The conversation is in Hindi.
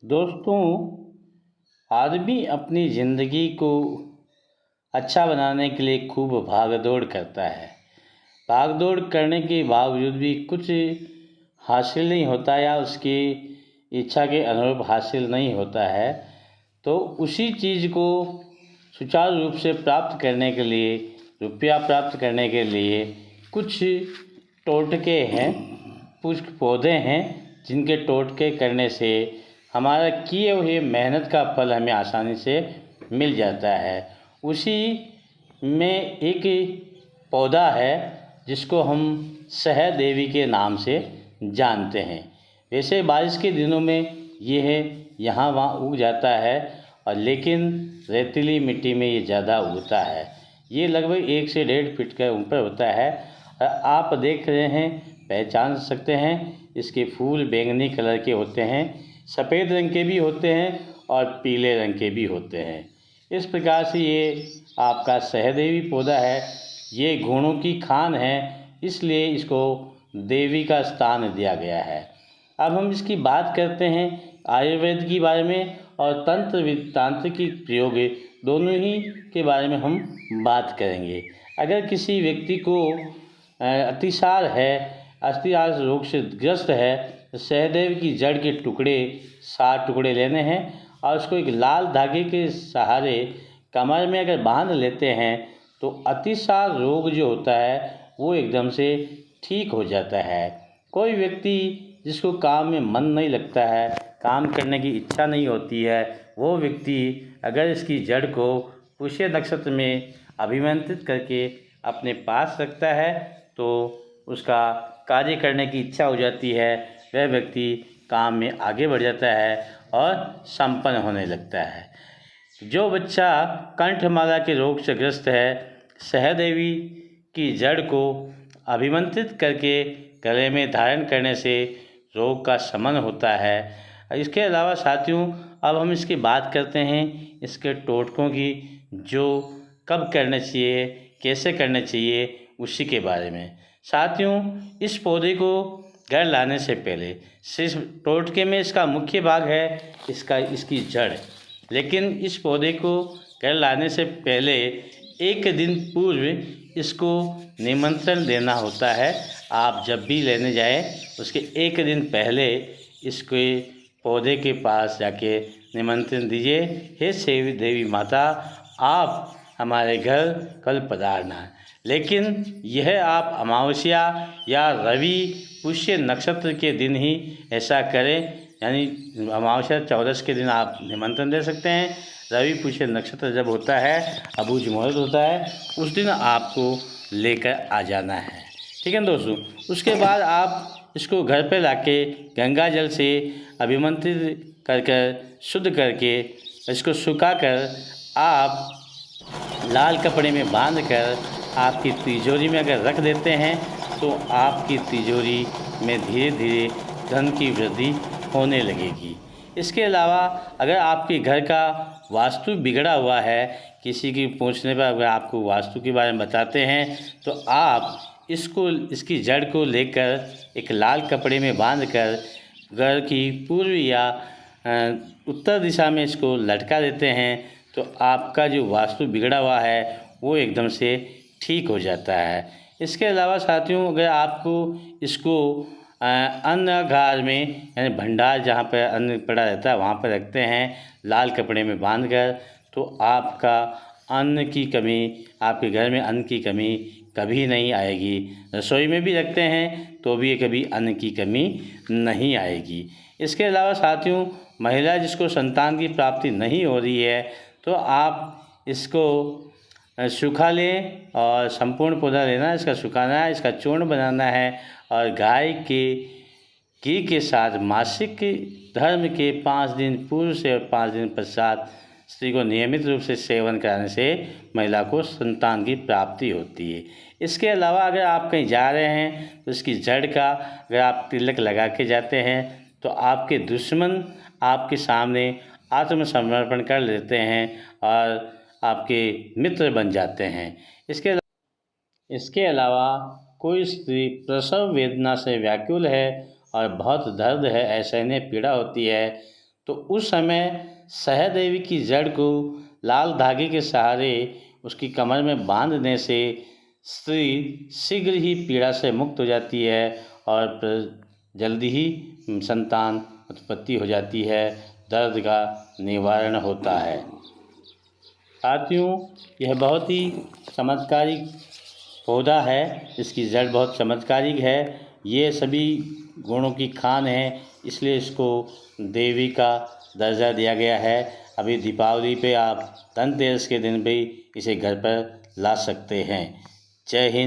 दोस्तों, आदमी अपनी ज़िंदगी को अच्छा बनाने के लिए खूब भाग दौड़ करता है। भाग दौड़ करने के बावजूद भी कुछ हासिल नहीं होता या उसकी इच्छा के अनुरूप हासिल नहीं होता है, तो उसी चीज़ को सुचारू रूप से प्राप्त करने के लिए, रुपया प्राप्त करने के लिए कुछ टोटके हैं, कुछ पौधे हैं जिनके टोटके करने से हमारा किए हुए मेहनत का फल हमें आसानी से मिल जाता है। उसी में एक पौधा है जिसको हम सहदेवी के नाम से जानते हैं। वैसे बारिश के दिनों में यह यहाँ वहाँ उग जाता है और लेकिन रेतीली मिट्टी में ये ज़्यादा उगता है। ये लगभग 1 से 1.5 फीट के ऊपर होता है। आप देख रहे हैं, पहचान सकते हैं, इसके फूल बैंगनी कलर के होते हैं, सफ़ेद रंग के भी होते हैं और पीले रंग के भी होते हैं। इस प्रकार से ये आपका सहदेवी पौधा है। ये गुणों की खान है, इसलिए इसको देवी का स्थान दिया गया है। अब हम इसकी बात करते हैं आयुर्वेद के बारे में और तांत्रिक प्रयोग दोनों ही के बारे में हम बात करेंगे। अगर किसी व्यक्ति को अतिसार है, अतिसार रोग से ग्रस्त है, तो सहदेव की जड़ के टुकड़े 7 टुकड़े लेने हैं और उसको एक लाल धागे के सहारे कमर में अगर बांध लेते हैं तो अतिसार रोग जो होता है वो एकदम से ठीक हो जाता है। कोई व्यक्ति जिसको काम में मन नहीं लगता है, काम करने की इच्छा नहीं होती है, वो व्यक्ति अगर इसकी जड़ को पुष्य नक्षत्र में अभिमंत्रित करके अपने पास रखता है तो उसका कार्य करने की इच्छा हो जाती है। वह व्यक्ति काम में आगे बढ़ जाता है और संपन्न होने लगता है। जो बच्चा कंठमाला के रोग से ग्रस्त है, सहदेवी की जड़ को अभिमंत्रित करके गले में धारण करने से रोग का शमन होता है। इसके अलावा साथियों, अब हम इसकी बात करते हैं इसके टोटकों की, जो कब करने चाहिए, कैसे करने चाहिए, उसी के बारे में। साथियों, इस पौधे को घर लाने से पहले सिर्फ टोटके में इसका मुख्य भाग है इसकी जड़, लेकिन इस पौधे को घर लाने से पहले 1 दिन पूर्व इसको निमंत्रण देना होता है। आप जब भी लेने जाएं उसके 1 दिन पहले इसके पौधे के पास जाके निमंत्रण दीजिए, हे सेवी देवी माता, आप हमारे घर कल पधारना। लेकिन यह आप अमावस्या या रवि पुष्य नक्षत्र के दिन ही ऐसा करें, यानी अमावस्या 14 के दिन आप निमंत्रण दे सकते हैं। रवि पुष्य नक्षत्र जब होता है, अबूझ मुहूर्त होता है, उस दिन आपको लेकर आ जाना है। ठीक है दोस्तों। उसके बाद आप इसको घर पे लाके गंगा जल से अभिमंत्रित कर शुद्ध करके इसको सुखाकर आप लाल कपड़े में बांधकर आपकी तिजोरी में अगर रख देते हैं तो आपकी तिजोरी में धीरे धीरे धन की वृद्धि होने लगेगी। इसके अलावा अगर आपके घर का वास्तु बिगड़ा हुआ है, किसी की पूछने पर अगर आपको वास्तु के बारे में बताते हैं तो आप इसकी जड़ को लेकर एक लाल कपड़े में बांधकर घर की पूर्व या उत्तर दिशा में इसको लटका देते हैं तो आपका जो वास्तु बिगड़ा हुआ है वो एकदम से ठीक हो जाता है। इसके अलावा साथियों, अगर आपको इसको अन्नगार में, यानी भंडार जहाँ पर अन्न पड़ा रहता है वहाँ पर रखते हैं लाल कपड़े में बांधकर, तो आपका अन्न की कमी, आपके घर में अन्न की कमी कभी नहीं आएगी। रसोई में भी रखते हैं तो भी कभी अन्न की कमी नहीं आएगी। इसके अलावा साथियों, महिला जिसको संतान की प्राप्ति नहीं हो रही है तो आप इसको सूखा लें और संपूर्ण पौधा लेना, इसका सुखाना है, इसका चूर्ण बनाना है और गाय के घी के साथ मासिक धर्म के 5 दिन पूर्व से और 5 दिन पश्चात स्त्री को नियमित रूप से सेवन कराने से महिला को संतान की प्राप्ति होती है। इसके अलावा अगर आप कहीं जा रहे हैं तो इसकी जड़ का अगर आप तिलक लगा के जाते हैं तो आपके दुश्मन आपके सामने आत्मसमर्पण कर लेते हैं और आपके मित्र बन जाते हैं। इसके अलावा कोई स्त्री प्रसव वेदना से व्याकुल है और बहुत दर्द है, असहनीय पीड़ा होती है, तो उस समय सहदेवी की जड़ को लाल धागे के सहारे उसकी कमर में बांधने से स्त्री शीघ्र ही पीड़ा से मुक्त हो जाती है और जल्दी ही संतान उत्पत्ति हो जाती है, दर्द का निवारण होता है। साथियों, यह बहुत ही चमत्कारिक पौधा है, इसकी जड़ बहुत चमत्कारिक है। ये सभी गुणों की खान है, इसलिए इसको देवी का दर्जा दिया गया है। अभी दीपावली पे आप धनतेरस के दिन भी इसे घर पर ला सकते हैं। जय हिंद।